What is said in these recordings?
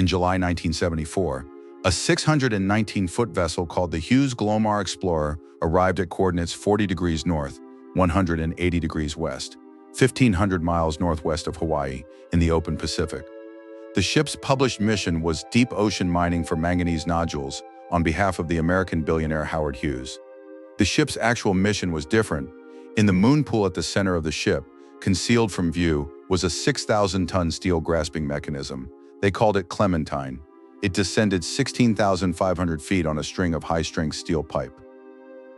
in July 1974, a 619-foot vessel called the Hughes Glomar Explorer arrived at coordinates 40 degrees north, 180 degrees west, 1,500 miles northwest of Hawaii in the open Pacific. The ship's published mission was deep ocean mining for manganese nodules on behalf of the American billionaire Howard Hughes. The ship's actual mission was different. In the moon pool at the center of the ship, concealed from view, was a 6,000-ton steel grasping mechanism. They called it Clementine. It descended 16,500 feet on a string of high-strength steel pipe.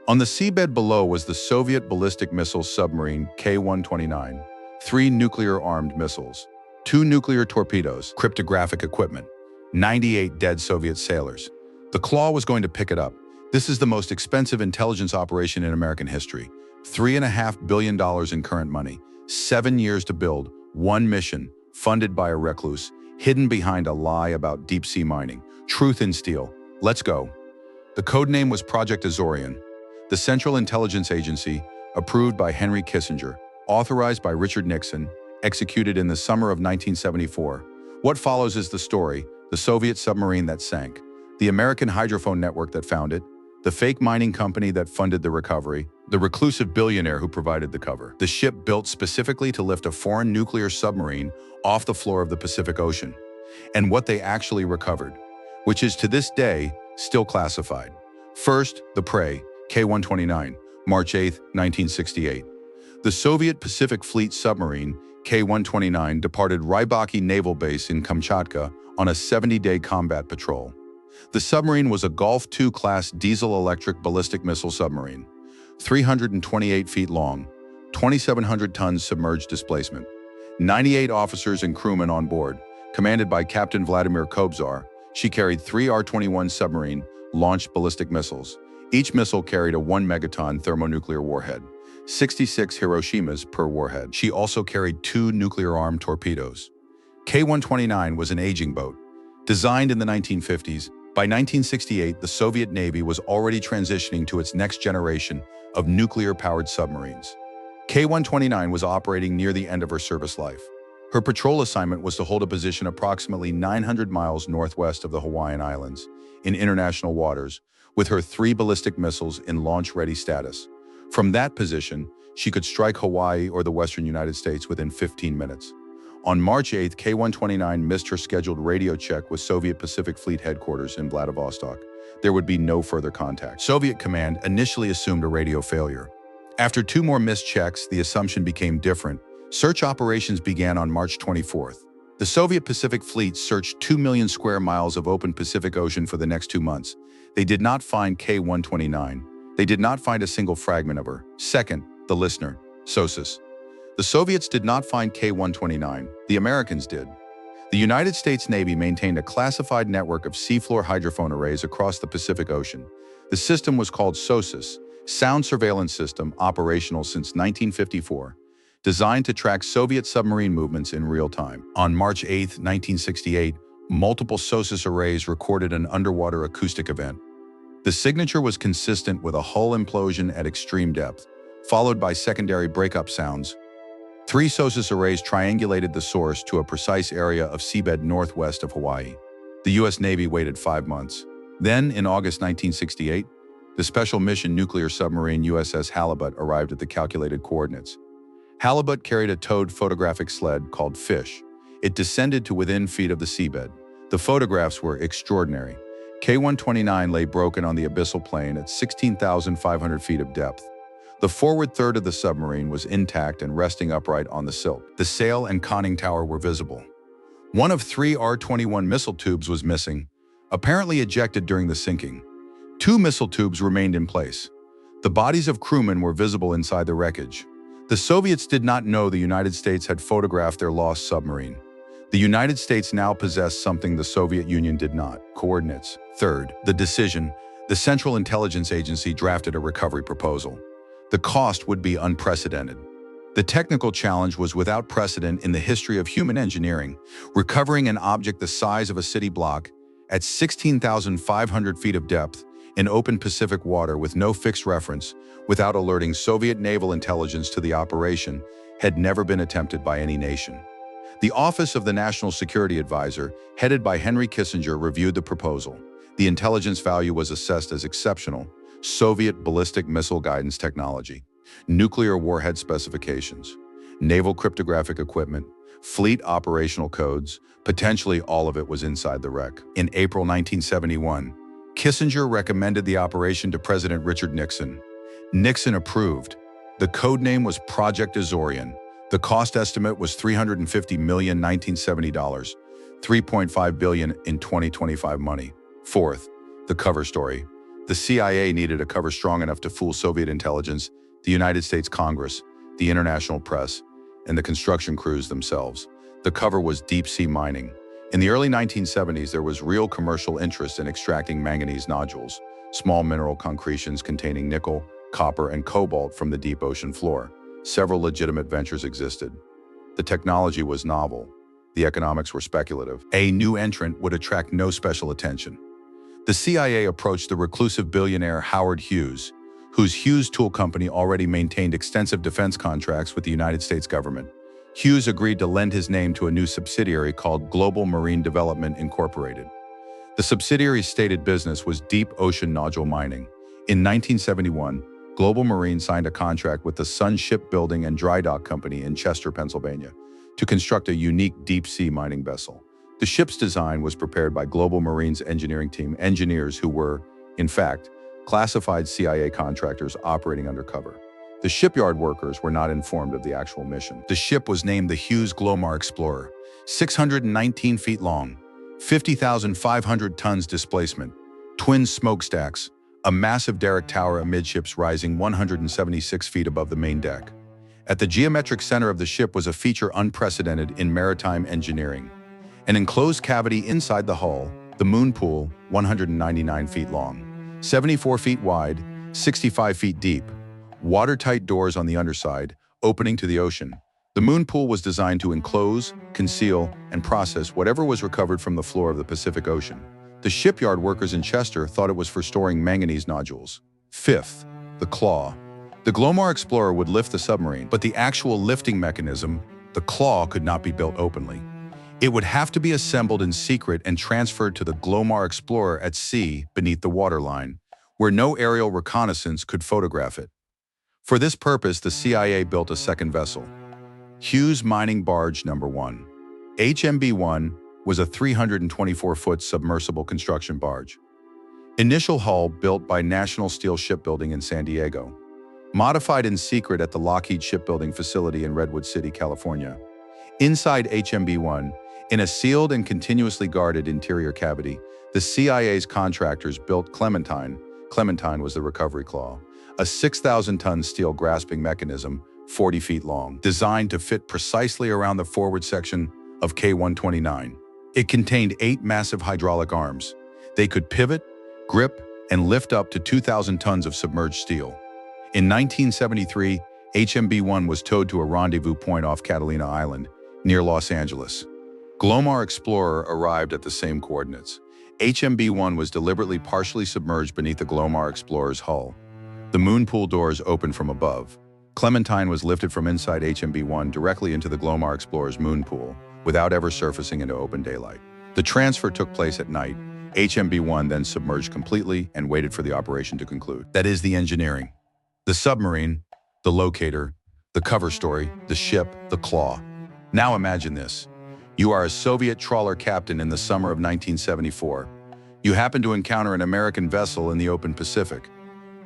On the seabed below was the Soviet ballistic missile submarine K-129, 3 nuclear-armed missiles, 2 nuclear torpedoes, cryptographic equipment, 98 dead Soviet sailors. The Claw was going to pick it up. This is the most expensive intelligence operation in American history. $3.5 billion in current money, 7 years to build, 1 mission, funded by a recluse, hidden behind a lie about deep-sea mining. Truth in steel. Let's go. The codename was Project Azorian. The Central Intelligence Agency, approved by Henry Kissinger, authorized by Richard Nixon, executed in the summer of 1974. What follows is the story: the Soviet submarine that sank, the American hydrophone network that found it, the fake mining company that funded the recovery, the reclusive billionaire who provided the cover. The ship built specifically to lift a foreign nuclear submarine off the floor of the Pacific Ocean, and what they actually recovered, which is to this day still classified. First, the prey, K-129, March 8, 1968. The Soviet Pacific Fleet submarine, K-129, departed Rybaki Naval Base in Kamchatka on a 70-day combat patrol. The submarine was a Golf II class diesel-electric ballistic missile submarine, 328 feet long, 2,700 tons submerged displacement, 98 officers and crewmen on board, commanded by Captain Vladimir Kobzar. She carried 3 R-21 submarine-launched ballistic missiles. Each missile carried a 1 megaton thermonuclear warhead, 66 Hiroshimas per warhead. She also carried 2 nuclear-armed torpedoes. K-129 was an aging boat. Designed in the 1950s, by 1968, the Soviet Navy was already transitioning to its next generation of nuclear-powered submarines. K-129 was operating near the end of her service life. Her patrol assignment was to hold a position approximately 900 miles northwest of the Hawaiian Islands, in international waters, with her 3 ballistic missiles in launch-ready status. From that position, she could strike Hawaii or the western United States within 15 minutes. On March 8, K-129 missed her scheduled radio check with Soviet Pacific Fleet headquarters in Vladivostok. There would be no further contact. Soviet command initially assumed a radio failure. After 2 more missed checks, the assumption became different. Search operations began on March 24th. The Soviet Pacific Fleet searched 2 million square miles of open Pacific Ocean for the next 2 months. They did not find K-129. They did not find a single fragment of her. Second, the listener, SOSUS. The Soviets did not find K-129. The Americans did. The United States Navy maintained a classified network of seafloor hydrophone arrays across the Pacific Ocean. The system was called SOSUS, Sound Surveillance System, operational since 1954, designed to track Soviet submarine movements in real time. On March 8, 1968, multiple SOSUS arrays recorded an underwater acoustic event. The signature was consistent with a hull implosion at extreme depth, followed by secondary breakup sounds. 3 SOSUS arrays triangulated the source to a precise area of seabed northwest of Hawaii. The U.S. Navy waited 5 months. Then, in August 1968, the special mission nuclear submarine USS Halibut arrived at the calculated coordinates. Halibut carried a towed photographic sled called Fish. It descended to within feet of the seabed. The photographs were extraordinary. K-129 lay broken on the abyssal plain at 16,500 feet of depth. The forward third of the submarine was intact and resting upright on the silt. The sail and conning tower were visible. One of 3 R-21 missile tubes was missing, apparently ejected during the sinking. 2 missile tubes remained in place. The bodies of crewmen were visible inside the wreckage. The Soviets did not know the United States had photographed their lost submarine. The United States now possessed something the Soviet Union did not: coordinates. Third, the decision. The Central Intelligence Agency drafted a recovery proposal. The cost would be unprecedented. The technical challenge was without precedent in the history of human engineering, recovering an object the size of a city block at 16,500 feet of depth in open Pacific water with no fixed reference, without alerting Soviet naval intelligence to the operation, had never been attempted by any nation. The Office of the National Security Advisor, headed by Henry Kissinger, reviewed the proposal. The intelligence value was assessed as exceptional: Soviet ballistic missile guidance technology, nuclear warhead specifications, naval cryptographic equipment, fleet operational codes. Potentially all of it was inside the wreck. In April 1971, Kissinger recommended the operation to President Richard Nixon. Nixon approved. The code name was Project Azorian. The cost estimate was $350 million 1970, $3.5 billion in 2025 money. Fourth, the cover story. The CIA needed a cover strong enough to fool Soviet intelligence, the United States Congress, the international press, and the construction crews themselves. The cover was deep-sea mining. In the early 1970s, there was real commercial interest in extracting manganese nodules, small mineral concretions containing nickel, copper, and cobalt from the deep ocean floor. Several legitimate ventures existed. The technology was novel. The economics were speculative. A new entrant would attract no special attention. The CIA approached the reclusive billionaire Howard Hughes, whose Hughes Tool Company already maintained extensive defense contracts with the United States government. Hughes agreed to lend his name to a new subsidiary called Global Marine Development Incorporated. The subsidiary's stated business was deep ocean nodule mining. In 1971, Global Marine signed a contract with the Sun Shipbuilding and Dry Dock Company in Chester, Pennsylvania, to construct a unique deep-sea mining vessel. The ship's design was prepared by Global Marine's engineering team, engineers who were, in fact, classified CIA contractors operating undercover. The shipyard workers were not informed of the actual mission. The ship was named the Hughes Glomar Explorer, 619 feet long, 50,500 tons displacement, twin smokestacks, a massive derrick tower amidships rising 176 feet above the main deck. At the geometric center of the ship was a feature unprecedented in maritime engineering: an enclosed cavity inside the hull, the moon pool, 199 feet long, 74 feet wide, 65 feet deep, watertight doors on the underside, opening to the ocean. The moon pool was designed to enclose, conceal, and process whatever was recovered from the floor of the Pacific Ocean. The shipyard workers in Chester thought it was for storing manganese nodules. Fifth, the claw. The Glomar Explorer would lift the submarine, but the actual lifting mechanism, the claw, could not be built openly. It would have to be assembled in secret and transferred to the Glomar Explorer at sea beneath the waterline, where no aerial reconnaissance could photograph it. For this purpose, the CIA built a second vessel, Hughes Mining Barge No. 1. HMB-1 was a 324-foot submersible construction barge. Initial hull built by National Steel Shipbuilding in San Diego. Modified in secret at the Lockheed Shipbuilding facility in Redwood City, California. Inside HMB-1, in a sealed and continuously guarded interior cavity, the CIA's contractors built Clementine. Clementine was the recovery claw, a 6,000-ton steel grasping mechanism, 40 feet long, designed to fit precisely around the forward section of K-129. It contained 8 massive hydraulic arms. They could pivot, grip, and lift up to 2,000 tons of submerged steel. In 1973, HMB-1 was towed to a rendezvous point off Catalina Island, near Los Angeles. Glomar Explorer arrived at the same coordinates. HMB-1 was deliberately partially submerged beneath the Glomar Explorer's hull. The moon pool doors opened from above. Clementine was lifted from inside HMB-1 directly into the Glomar Explorer's moon pool, without ever surfacing into open daylight. The transfer took place at night. HMB-1 then submerged completely and waited for the operation to conclude. That is the engineering. The submarine, the locator, the cover story, the ship, the claw. Now imagine this. You are a Soviet trawler captain in the summer of 1974. You happen to encounter an American vessel in the open Pacific.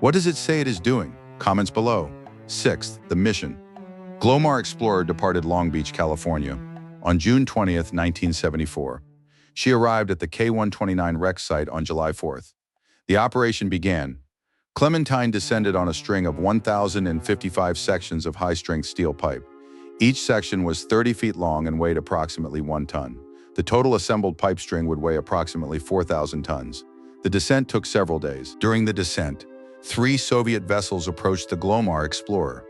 What does it say it is doing? Comments below. Sixth, the mission. Glomar Explorer departed Long Beach, California, on June 20th, 1974. She arrived at the K-129 wreck site on July 4th. The operation began. Clementine descended on a string of 1,055 sections of high-strength steel pipe. Each section was 30 feet long and weighed approximately 1 ton. The total assembled pipe string would weigh approximately 4,000 tons. The descent took several days. During the descent, 3 Soviet vessels approached the Glomar Explorer.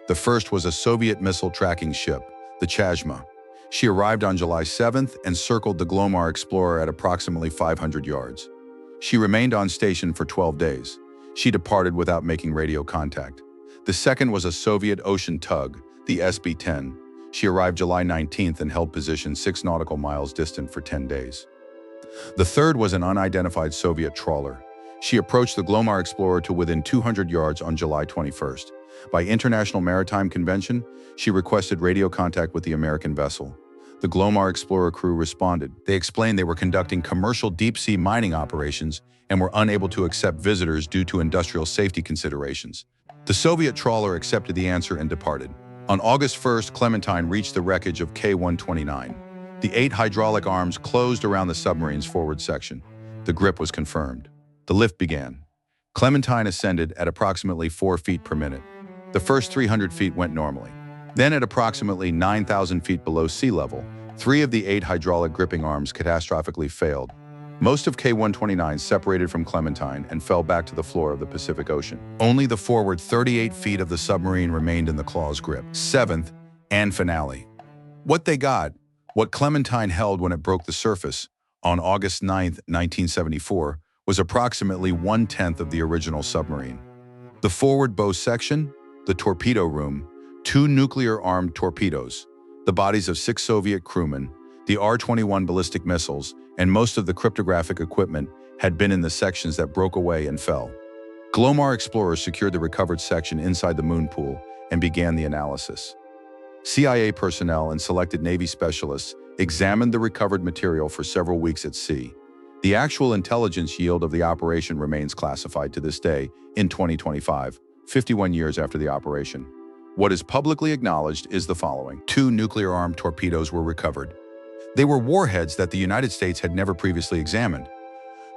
The first was a Soviet missile tracking ship, the Chazma. She arrived on July 7th and circled the Glomar Explorer at approximately 500 yards. She remained on station for 12 days. She departed without making radio contact. The second was a Soviet ocean tug, the SB-10. She arrived July 19th and held position 6 nautical miles distant for 10 days. The third was an unidentified Soviet trawler. She approached the Glomar Explorer to within 200 yards on July 21st. By International Maritime Convention, she requested radio contact with the American vessel. The Glomar Explorer crew responded. They explained they were conducting commercial deep-sea mining operations and were unable to accept visitors due to industrial safety considerations. The Soviet trawler accepted the answer and departed. On August 1st, Clementine reached the wreckage of K-129. The 8 hydraulic arms closed around the submarine's forward section. The grip was confirmed. The lift began. Clementine ascended at approximately 4 feet per minute. The first 300 feet went normally. Then at approximately 9,000 feet below sea level, 3 of the 8 hydraulic gripping arms catastrophically failed. Most of K-129 separated from Clementine and fell back to the floor of the Pacific Ocean. Only the forward 38 feet of the submarine remained in the claw's grip. 7th and finale. What they got, what Clementine held when it broke the surface on August 9, 1974, was approximately 1/10 of the original submarine. The forward bow section, the torpedo room, 2 nuclear-armed torpedoes, the bodies of 6 Soviet crewmen, the R-21 ballistic missiles, and most of the cryptographic equipment had been in the sections that broke away and fell. Glomar explorers secured the recovered section inside the moon pool and began the analysis. CIA personnel and selected Navy specialists examined the recovered material for several weeks at sea. The actual intelligence yield of the operation remains classified to this day in 2025, 51 years after the operation. What is publicly acknowledged is the following. 2 nuclear-armed torpedoes were recovered. They were warheads that the United States had never previously examined.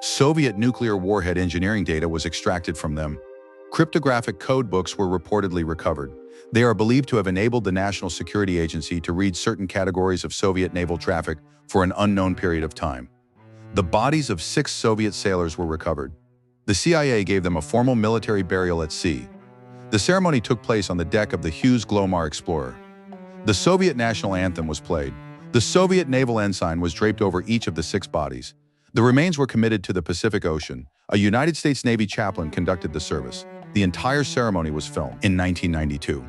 Soviet nuclear warhead engineering data was extracted from them. Cryptographic code books were reportedly recovered. They are believed to have enabled the National Security Agency to read certain categories of Soviet naval traffic for an unknown period of time. The bodies of 6 Soviet sailors were recovered. The CIA gave them a formal military burial at sea. The ceremony took place on the deck of the Hughes Glomar Explorer. The Soviet national anthem was played. The Soviet naval ensign was draped over each of the 6 bodies. The remains were committed to the Pacific Ocean. A United States Navy chaplain conducted the service. The entire ceremony was filmed in 1992.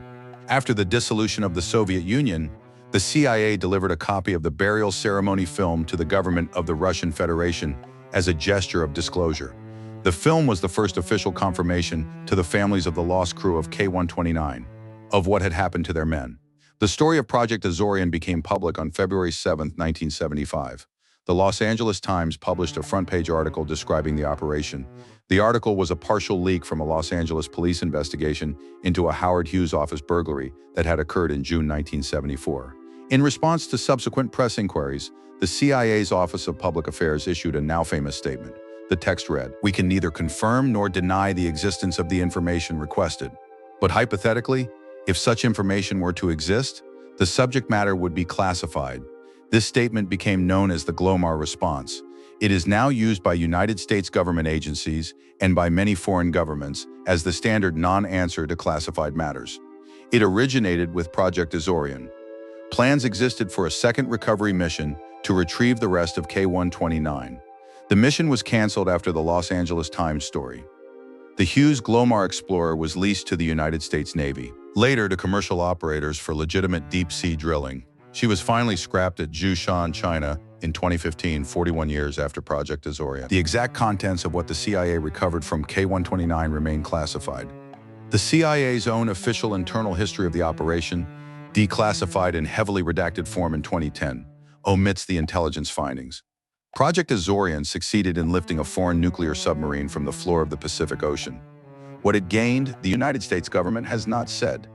After the dissolution of the Soviet Union, the CIA delivered a copy of the burial ceremony film to the government of the Russian Federation as a gesture of disclosure. The film was the first official confirmation to the families of the lost crew of K-129 of what had happened to their men. The story of Project Azorian became public on February 7, 1975. The Los Angeles Times published a front-page article describing the operation. The article was a partial leak from a Los Angeles police investigation into a Howard Hughes office burglary that had occurred in June 1974. In response to subsequent press inquiries, the CIA's Office of Public Affairs issued a now-famous statement. The text read, "We can neither confirm nor deny the existence of the information requested. But hypothetically, if such information were to exist, the subject matter would be classified." This statement became known as the Glomar response. It is now used by United States government agencies and by many foreign governments as the standard non-answer to classified matters. It originated with Project Azorian. Plans existed for a second recovery mission to retrieve the rest of K-129. The mission was canceled after the Los Angeles Times story. The Hughes Glomar Explorer was leased to the United States Navy, later to commercial operators for legitimate deep-sea drilling. She was finally scrapped at Zhoushan, China in 2015, 41 years after Project Azorian. The exact contents of what the CIA recovered from K-129 remain classified. The CIA's own official internal history of the operation, declassified in heavily redacted form in 2010, omits the intelligence findings. Project Azorian succeeded in lifting a foreign nuclear submarine from the floor of the Pacific Ocean. What it gained, the United States government has not said.